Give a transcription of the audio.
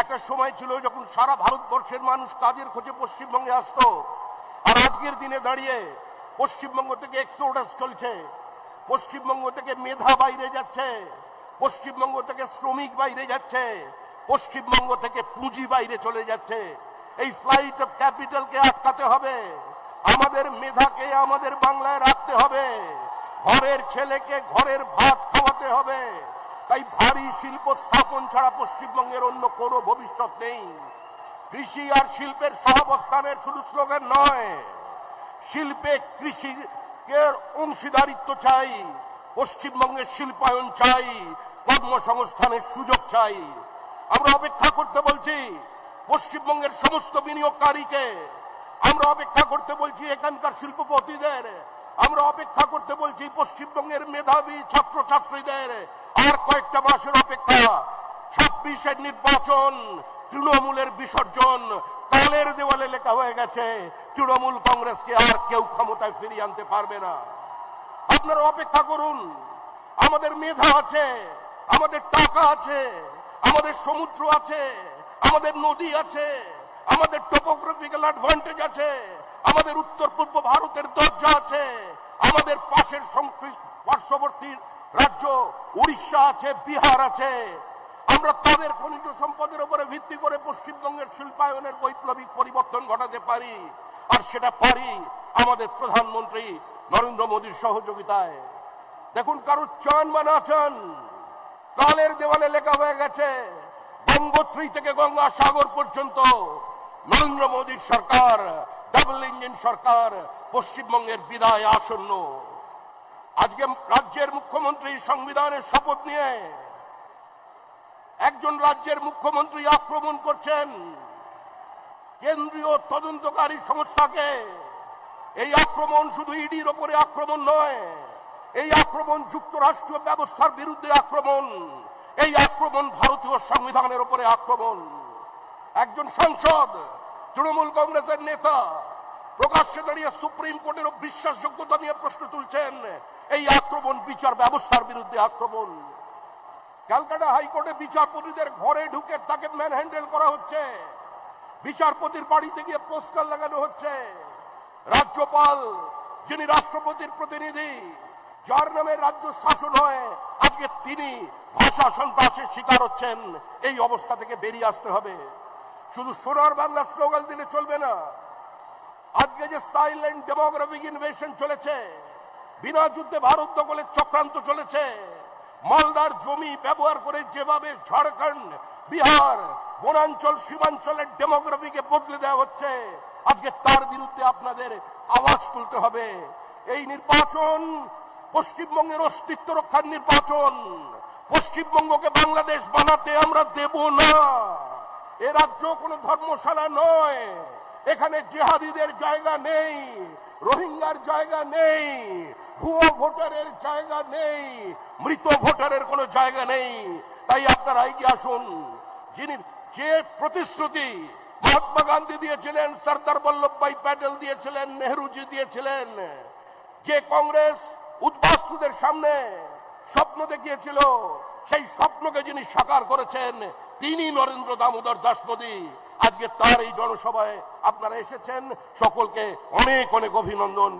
একটা সময় ছিল যখন সারা ভারতবর্ষের মানুষ কাজের খোঁজে পশ্চিমবঙ্গে আসতো, আর আজকের দিনে দাঁড়িয়ে পশ্চিমবঙ্গ থেকে এক্সোডাস চলছে, পশ্চিমবঙ্গ থেকে মেধা বাইরে যাচ্ছে, পশ্চিমবঙ্গ থেকে শ্রমিক বাইরে যাচ্ছে, পশ্চিমবঙ্গ থেকে পুঁজি বাইরে চলে যাচ্ছে। এই ফ্লাইট অফ ক্যাপিটালকে আটকাতে হবে, আমাদের মেধাকে আমাদের বাংলায় রাখতে হবে, ঘরের ছেলেকে ঘরের ভাত খাওয়াতে হবে। তাই ভারী শিল্প স্থাপন ছাড়া পশ্চিমবঙ্গের অন্য কোনো ভবিষ্যৎ নেই। কৃষি আর শিল্পের সহাবস্থানের শুধু স্লোগান নয়, শিল্পে কৃষির অংশীদারিত্ব চাই, পশ্চিমবঙ্গের শিল্পায়ন চাই, কর্মসংস্থানের সুযোগ চাই। আমরা অপেক্ষা করতে বলছি পশ্চিমবঙ্গের সমস্ত বিনিয়োগকারীকে, আমরা অপেক্ষা করতে বলছি এখানকার শিল্পপতিদের, আমরা অপেক্ষা করতে বলছি পশ্চিমবঙ্গের মেধাবী ছাত্রছাত্রীদের। আর কয়েকটা মাসের অপেক্ষা, 26-এর নির্বাচন, তৃণমূলের বিসর্জন। কালের দেওয়ালে লেখা হয়ে গেছে, তৃণমূল কংগ্রেসকে আর কেউ ক্ষমতায় ফিরিয়ে আনতে পারবে না। আপনারা অপেক্ষা করুন, আমাদের মেধা আছে, আমাদের টাকা আছে, আমাদের সমুদ্র আছে, আমাদের নদী আছে, আমাদের টোপোগ্রাফিক্যাল অ্যাডভান্টেজ আছে, আমাদের উত্তর পূর্ব ভারতের দরজা আছে, আমাদের পাশের পার্শ্ববর্তী রাজ্য উড়িষ্যা আছে, বিহার আছে। আমরা তাদের খনিজ সম্পদের উপরে ভিত্তি করে পশ্চিমবঙ্গের শিল্পায়নের বৈপ্লবিক পরিবর্তন ঘটাতে পারি, আর সেটা পারি আমাদের প্রধানমন্ত্রী নরেন্দ্র মোদীর সহযোগিতায়। দেখুন, কারোর চান বা না চান, কালের দেওয়ালে লেখা হয়ে গেছে, গঙ্গোত্রী থেকে গঙ্গা সাগর পর্যন্ত নরেন্দ্র মোদীর সরকার, ডাবল ইঞ্জিন সরকার, পশ্চিমবঙ্গের বিদায় আসন্ন। আজকে রাজ্যের মুখ্যমন্ত্রী সংবিধানের শপথ নিয়ে একজন রাজ্যের মুখ্যমন্ত্রী আক্রমণ করছেন কেন্দ্রীয় তদন্তকারী সংস্থাকে। এই আক্রমণ শুধু ইডির ওপরে আক্রমণ নয়, এই আক্রমণ যুক্তরাষ্ট্রীয় ব্যবস্থার বিরুদ্ধে আক্রমণ, এই আক্রমণ ভারতীয় সংবিধানের উপরে আক্রমণ। একজন সাংসদ, তৃণমূল কংগ্রেসের নেতা, প্রকাশ্যে দাঁড়িয়ে সুপ্রিম কোর্টের বিশ্বাসযোগ্যতা নিয়ে প্রশ্ন তুলছেন। এই আক্রমণ বিচার ব্যবস্থার বিরুদ্ধে আক্রমণ। ক্যালকাটা হাইকোর্টে বিচারপতিদের ঘরে ঢুকে তাকে ম্যানহ্যান্ডেল করা হচ্ছে, বিচারপতির বাড়িতে গিয়ে পোস্টার লাগানো হচ্ছে। রাজ্যপাল, যিনি রাষ্ট্রপতির প্রতিনিধি, যার নামে রাজ্য শাসন হয়, আজকে তিনি ভাষা সন্ত্রাসের শিকার হচ্ছেন। এই অবস্থা থেকে বেরিয়ে আসতে হবে। শুধু সোনার বাংলা স্লোগান দিলে চলবে না। আজকে যে সাইলেন্ট ডেমোগ্রাফিক ইনভেশন চলেছে, বিনা যুদ্ধে ভারত দখলের চক্রান্ত চলেছে, মালদার জমি ব্যবহার করে যেভাবে ঝাড়খণ্ড, বিহার, বনাঞ্চল, সীমাঞ্চলের ডেমোগ্রাফিকে বদলে দেওয়া হচ্ছে, আজকে তার বিরুদ্ধে আপনাদের আওয়াজ তুলতে হবে। এই নির্বাচন পশ্চিমবঙ্গের অস্তিত্ব রক্ষার নির্বাচন। পশ্চিমবঙ্গকে বাংলাদেশ বানাতে আমরা দেব না। এ রাজ্য কোনো ধর্মশালা নয়, এখানে জেহাদিদের জায়গা নেই, রোহিঙ্গার জায়গা নেই, ভুয়ো ভোটারের জায়গা নেই, মৃত ভোটারের কোনো জায়গা নেই। তাই আপনারা এগিয়ে আসুন। যে প্রতিশ্রুতি মহাত্মা গান্ধী দিয়েছিলেন, সর্দার বল্লভভাই প্যাটেল দিয়েছিলেন, নেহরুজি দিয়েছিলেন, যে কংগ্রেস উদ্বাস্তুদের সামনে স্বপ্ন দেখিয়েছিল, সেই স্বপ্নকে যিনি সাকার করেছেন তিনি নরেন্দ্র দামোদর দাস মোদী। আজকে তার এই জনসভায় আপনারা এসেছেন, সকলকে অনেক অনেক অভিনন্দন।